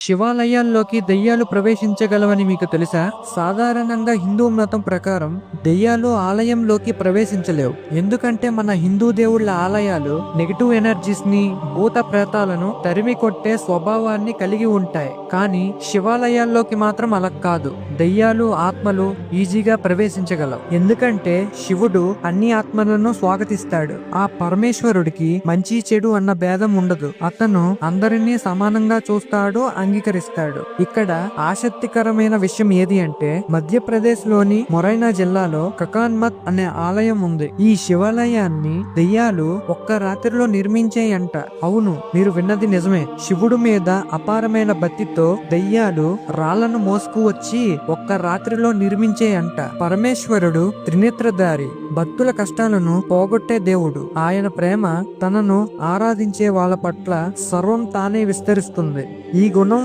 శివాలయాల్లోకి దెయ్యాలు ప్రవేశించగలవని మీకు తెలుసా? సాధారణంగా హిందూ మతం ప్రకారం దెయ్యాలు ఆలయంలోకి ప్రవేశించలేవు. ఎందుకంటే మన హిందూ దేవుళ్ళ ఆలయాలు నెగిటివ్ ఎనర్జీస్ ని, భూత ప్రేతాలను తరిమి కొట్టే స్వభావాన్ని కలిగి ఉంటాయి. కానీ శివాలయాల్లోకి మాత్రం అలా కాదు. దెయ్యాలు, ఆత్మలు ఈజీగా ప్రవేశించగలవు. ఎందుకంటే శివుడు అన్ని ఆత్మలను స్వాగతిస్తాడు. ఆ పరమేశ్వరుడికి మంచి చెడు అన్న భేదం ఉండదు. అతను అందరినీ సమానంగా చూస్తాడు, అంగీకరిస్తాడు. ఇక్కడ ఆసక్తికరమైన విషయం ఏది అంటే మధ్యప్రదేశ్ లోని మొరైనా జిల్లాలో కకాన్మత్ అనే ఆలయం ఉంది. ఈ శివాలయాన్ని దెయ్యాలు ఒక్క రాత్రిలో నిర్మించాయంట. అవును, మీరు విన్నది నిజమే. శివుడు మీద అపారమైన భక్తితో దెయ్యాలు రాళ్లను మోసుకు వచ్చి ఒక్క రాత్రిలో నిర్మించేయంట. పరమేశ్వరుడు త్రినేత్రధారి, భక్తుల కష్టాలను పోగొట్టే దేవుడు. ఆయన ప్రేమ తనను ఆరాధించే వాళ్ళ పట్ల సర్వం తానే విస్తరిస్తుంది. ఈ గుణం